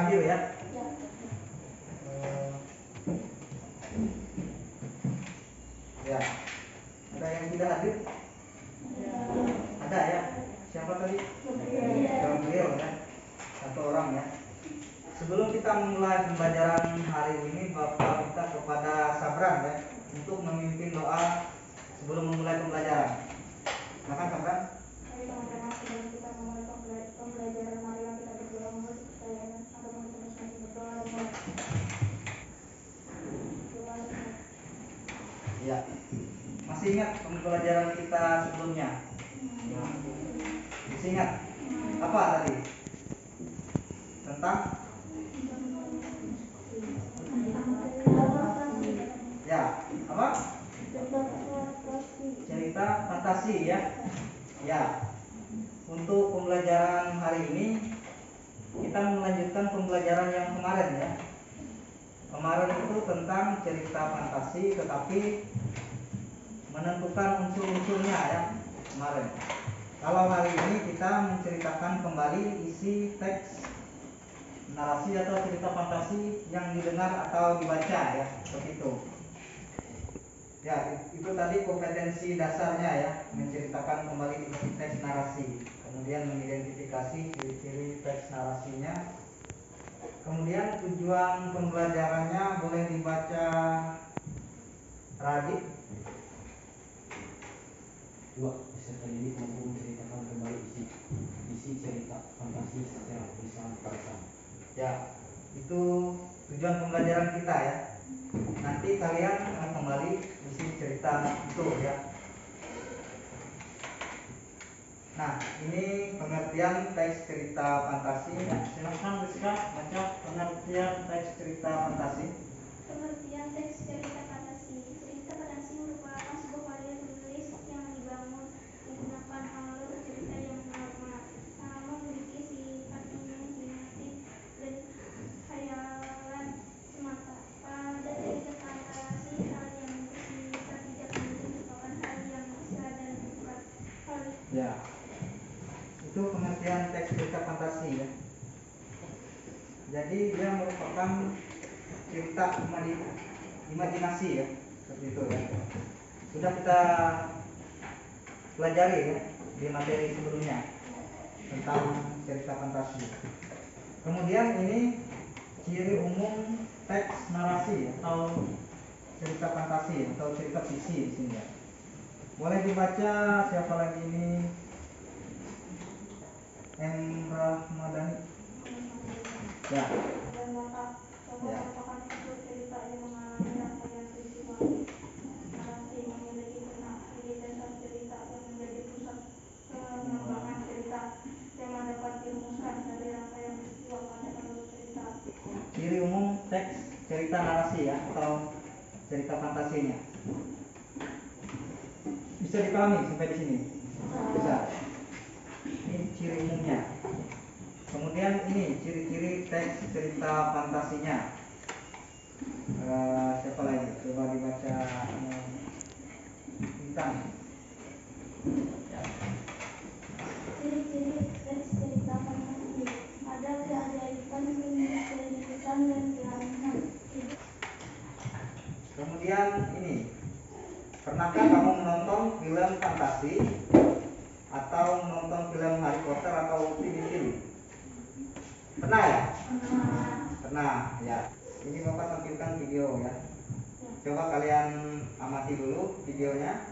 hadir ya. Ya, ada yang tidak hadir? Ada ya. Siapa tadi? Gabriel ya. Satu orang ya. Sebelum kita memulai pembelajaran hari ini, Bapak minta kepada Sabran ya untuk memimpin doa sebelum memulai pembelajaran. Silakan Sabran. Mari teman-teman, sebelum kita memulai pembelajaran, marilah kita berdoa memohon kepercayaan agar masing-masing berdoa dan mulai. Ya. Masih ingat pembelajaran kita sebelumnya? Masih ingat? Apa tadi? Tentang? Ya, apa? Cerita fantasi ya. Ya. Untuk pembelajaran hari ini kita melanjutkan pembelajaran yang kemarin ya. Kemarin itu tentang cerita fantasi, tetapi menentukan unsur-unsurnya ya kemarin. Kalau hari ini kita menceritakan kembali isi teks narasi atau cerita fantasi yang didengar atau dibaca ya, seperti itu. Ya, itu tadi kompetensi dasarnya ya, menceritakan kembali isi teks narasi, kemudian mengidentifikasi ciri-ciri teks narasinya. Kemudian tujuan pembelajarannya boleh dibaca Radit. Dua, peserta ini mampu menceritakan kembali isi cerita fantasi secara lisan. Ya, itu tujuan pembelajaran kita ya. Nanti kalian akan kembali isi cerita itu ya. Nah, ini pengertian teks cerita fantasi. Silakan Rizka baca pengertian teks cerita fantasi. Pengertian teks cerita fantasi. Cerita fantasi merupakan sebuah karya penulis yang dibangun menggunakan alur cerita yang normal, namun memiliki sifat imajinatif dan khayalan semata. Pada cerita fantasi, hal yang bersifat tidak mungkin merupakan hal yang bisa dan bukan hal. Ya, itu pengertian teks cerita fantasi ya. Jadi dia merupakan cerita imajinasi ya, seperti itu ya. Sudah kita pelajari ya di materi sebelumnya tentang cerita fantasi. Kemudian ini ciri umum teks narasi atau cerita fantasi atau cerita fiksi di sini ya. Boleh dibaca siapa lagi ini? M. Rahmadani. Ya. Ya. Merupakan suatu cerita yang mengalami rangkaian peristiwa narasi memiliki ide dasar cerita yang menjadi pusat pengembangan cerita yang dapat dirumuskan dari rangkaian peristiwa pada alur cerita. Ciri umum teks cerita narasi ya atau cerita fantasinya. Bisa dipahami sampai di sini? Bisa. Ini ciri umumnya. Kemudian ini ciri-ciri teks cerita fantasinya. Siapa lagi? Coba dibaca Bintang. Ya. Ciri-ciri teks cerita fantasi. Ada keajaiban, keunikan, dan keanehan. Kemudian ini, pernahkah kamu menonton film fantasi atau menonton film Harry Potter atau film? Pernah ya? Pernah ya. Ini Bapak tampilkan video ya. Coba kalian amati dulu videonya.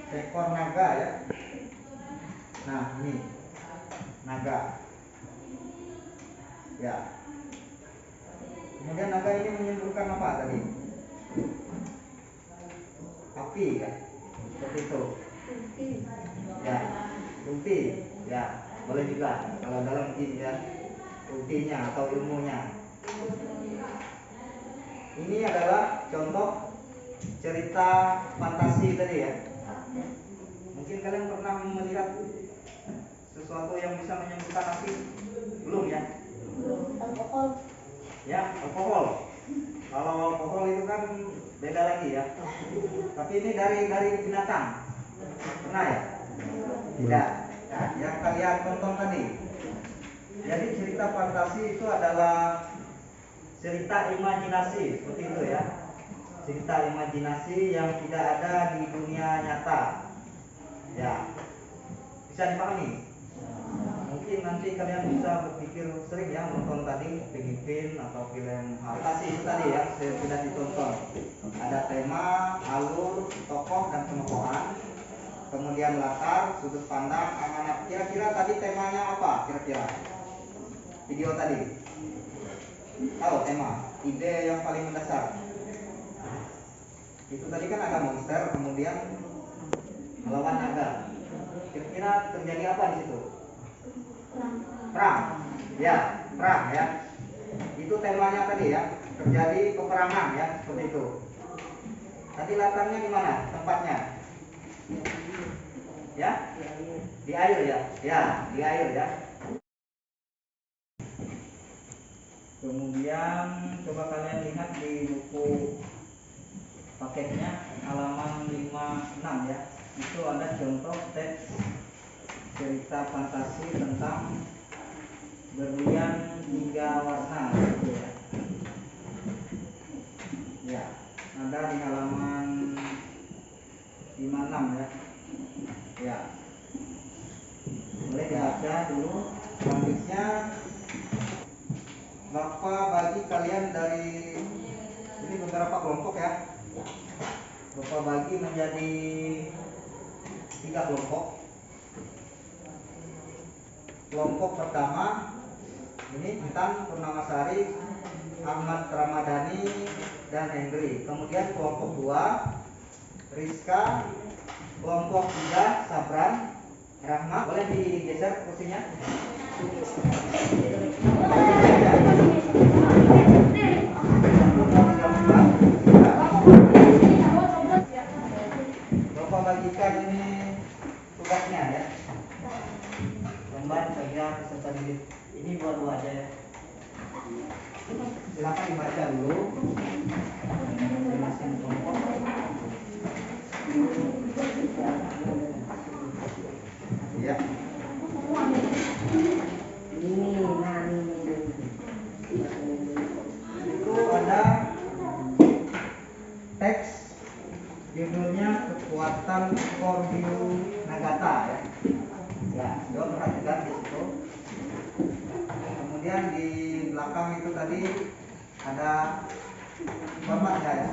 Seekor naga ya. Nah, ini naga. Ya. Kemudian naga ini menyimbolkan apa tadi? Api ya. Seperti itu. Ya. Rumpi. Ya. Boleh juga kalau dalam jin ya. Rumpinya atau ilmunya. Ini adalah contoh cerita fantasi tadi ya. Mungkin kalian pernah melihat sesuatu yang bisa menyembuhkan nasi? Belum ya? Alkohol. Ya, alkohol. Kalau alkohol itu kan beda lagi ya. Tapi ini dari binatang. Pernah ya? Tidak. Nah, yang kalian tonton tadi. Jadi cerita fantasi itu adalah cerita imajinasi, seperti itu ya. Cerita imajinasi yang tidak ada di dunia nyata. Ya. Bisa dipahami? Mungkin nanti kalian bisa berpikir sering ya nonton tadi Filipin atau film fantasi itu tadi ya, sudah ditonton. Ada tema, alur, tokoh dan penokohan, kemudian latar, sudut pandang, amanat. Kira-kira tadi temanya apa? Kira-kira video tadi tahu tema, ide yang paling mendasar. Itu tadi kan ada monster, kemudian melawan naga. Kira-kira terjadi apa di situ? Perang. Ya, perang ya. Itu temanya tadi ya. Terjadi peperangan ya, seperti itu. Tadi latarnya di mana? Tempatnya? Ya? Di air ya? Ya, di air ya. Kemudian coba kalian lihat di buku paketnya halaman 56 ya. Itu ada contoh teks cerita fantasi tentang berlian 3 warna gitu ya. Ya, ada di halaman 56 ya. Ya. Boleh dibaca dulu. Selanjutnya Bapak bagi kalian dari ini beberapa kelompok ya. Bapak bagi menjadi 3 kelompok. Kelompok pertama ini Intan Purnamasari, Ahmad Ramadhani dan Hendri. Kemudian kelompok 2 Rizka, kelompok 3 Sabran, Rahmat. Boleh digeser kursinya? Bapak bagikan ini tugasnya ya. Lembar kerja peserta didik. Ini buat dua aja ya. Silakan dibaca dulu. Masing-masing kelompok. Ya. Itu ada teks judulnya Kekuatan Scorpio Nagata ya. Ya, coba perhatikan di situ. Kemudian di belakang itu tadi ada formatnya ya.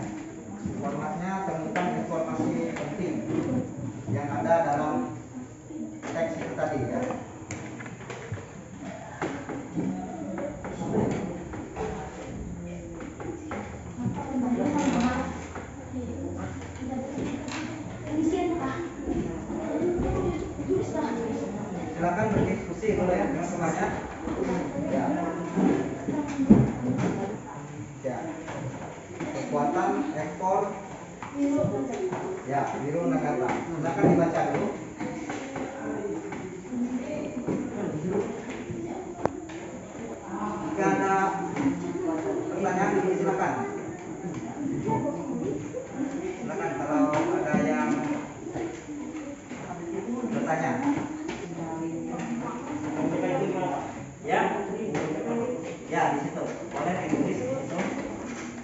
Formatnya temukan informasi penting yang ada dalam teks itu tadi ya. Silakan berdiskusi dulu ya dengan semuanya. Ya. Ya. Kekuatan ekor. Ya, biru Nagata. Silakan dibaca dulu. Jika ada pertanyaan silakan. Silakan kalau ada yang bertanya. Ya, ya di situ. Boleh ditulis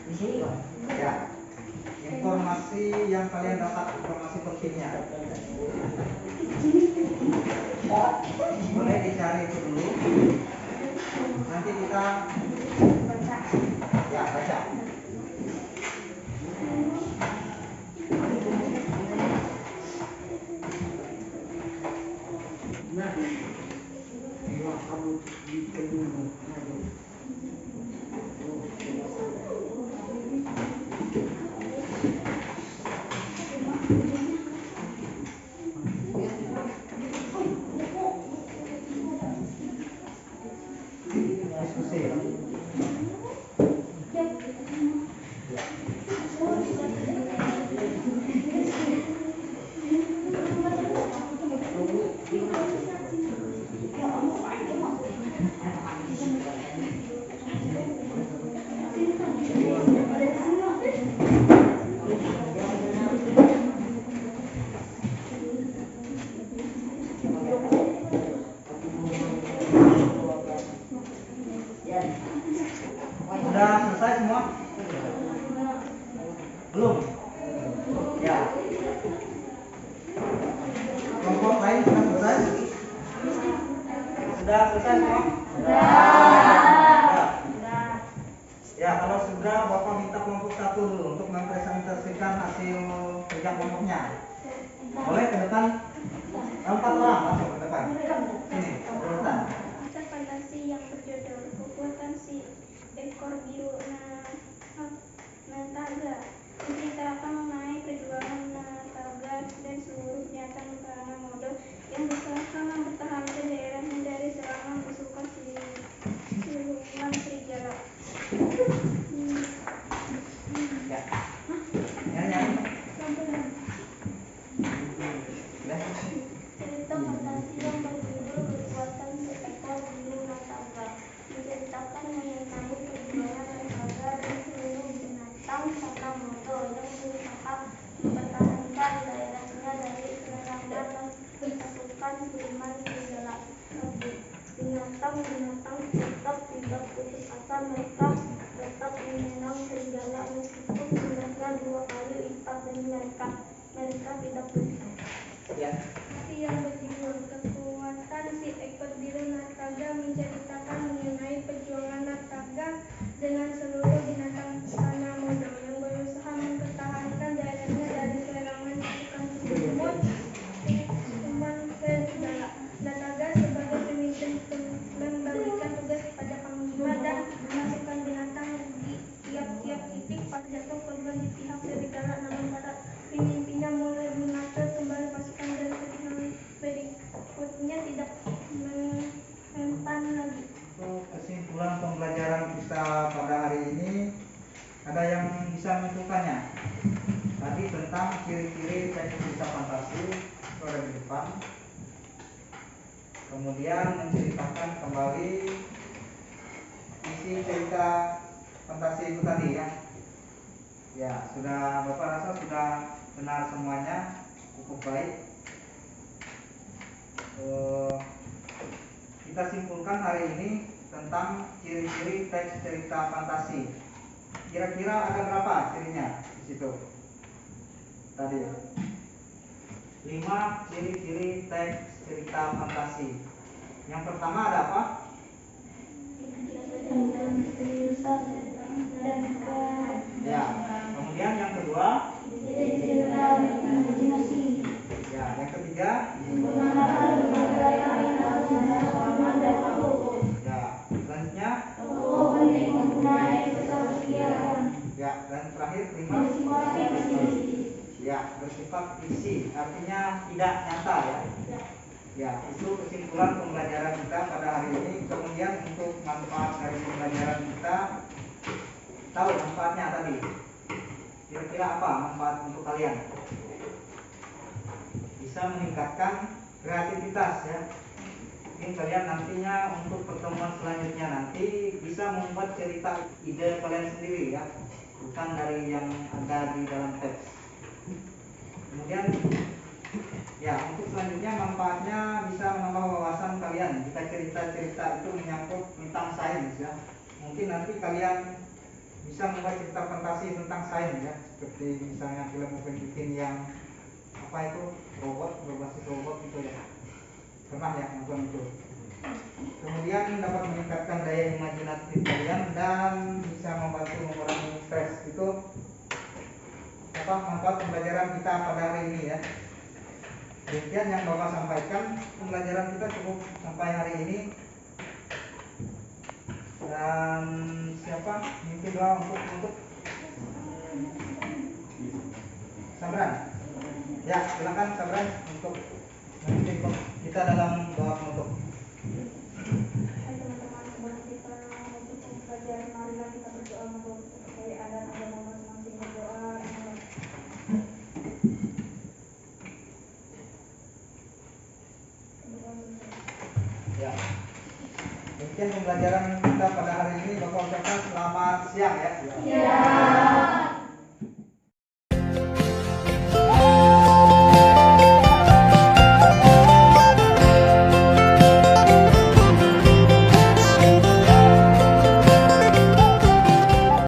di situ. Ya. Informasi yang kalian dapat, informasi pentingnya. Boleh dicari itu dulu. Nanti kita ya baca. Diskusi. Sudah selesai semua? Sudah. Ya, kalau sudah Bapak minta kelompok 1 dulu untuk mempresentasikan hasil kerja kelompoknya. Boleh ke depan? 4 orang langsung ke depan. Sini, urutan. Kisah fantasi yang berjudul Kekuatan Si Ekor Biru Nataga menceritakan mengenai perjuangan Nataga dan seluruh binatang karena model yang bersama-sama mempertahankan daerahnya dari serangan pasukan siluman serigala. Ya. Nyanyi. Cerita fantasi yang berjudul Kekuatan Seekor Biru Nataga menceritakan mengenai perjuangan Nataga dan seluruh binatang serta motor yang berusaha mempertahankan daerahnya dari serangan pasukan siluman serigala. Binatang-binatang tetap tidak putus asa, mereka tetap menyenang serigala meskipun jumlahnya 2 kali lipat dari mereka. Mereka tidak putus asa. Ya. Yang berjudul Kekuatan Si Ekor Biru Nataga menceritakan mengenai perjuangan Nataga dengan seluruh binatang tanah modal yang berusaha mempertahankan daerahnya dari serangan pasukan siluman serigala. Nataga sebagai pemimpin membagikan tugas kepada panglima dan memasukkan binatang di tiap-tiap titik pada jatuh korban di pihak serigala, namun para pemimpinnya mulai mengatur kembali pasukan dan berikutnya tidak mempan lagi. Untuk kesimpulan pembelajaran kita pada hari ini, ada yang bisa menentukannya? Tadi tentang ciri-ciri teks cerita fantasi itu ada di depan. Kemudian menceritakan kembali isi cerita fantasi itu tadi ya. Ya, sudah Bapak rasa sudah benar semuanya, cukup baik. Kita simpulkan hari ini tentang ciri-ciri teks cerita fantasi. Kira-kira ada berapa cirinya di situ? Tadi 5 ciri-ciri teks cerita fantasi. Yang pertama ada apa? Ya. Kemudian yang kedua? Ya. Yang ketiga? Ya. Selanjutnya? Ya. Dan terakhir 5? Ya, bersifat fiksi, artinya tidak nyata ya. Ya, itu kesimpulan pembelajaran kita pada hari ini. Kemudian untuk manfaat dari pembelajaran kita, tahu manfaatnya tadi. Kira-kira apa manfaat untuk kalian? Bisa meningkatkan kreativitas ya. Mungkin kalian nantinya untuk pertemuan selanjutnya nanti bisa membuat cerita ide kalian sendiri ya, bukan dari yang ada di dalam teks. Kemudian ya, untuk selanjutnya manfaatnya bisa menambah wawasan kalian jika cerita-cerita itu menyangkut tentang sains ya. Mungkin nanti kalian bisa membuat cerita fantasi tentang sains ya, seperti misalnya film Upin Ipin yang apa itu, berbasis robot gitu ya. Pernah ya nonton itu. Kemudian dapat meningkatkan daya imajinatif kalian dan bisa membantu mengurangi stres. Itu apa manfaat pembelajaran kita pada hari ini ya. Demikian yang Bapak sampaikan, pembelajaran kita cukup sampai hari ini. Dan siapa mimpi doa untuk Sabran? Ya, silakan Sabran untuk memimpin kita dalam doa penutup. Teman-teman, sebelum kita menutup pembelajaran, marilah kita berdoa untuk kekayaan dan agama masing-masing. Berdoa. Ya. Demikian pembelajaran kita pada hari ini. Bapak ucapkan selamat siang ya. Ya.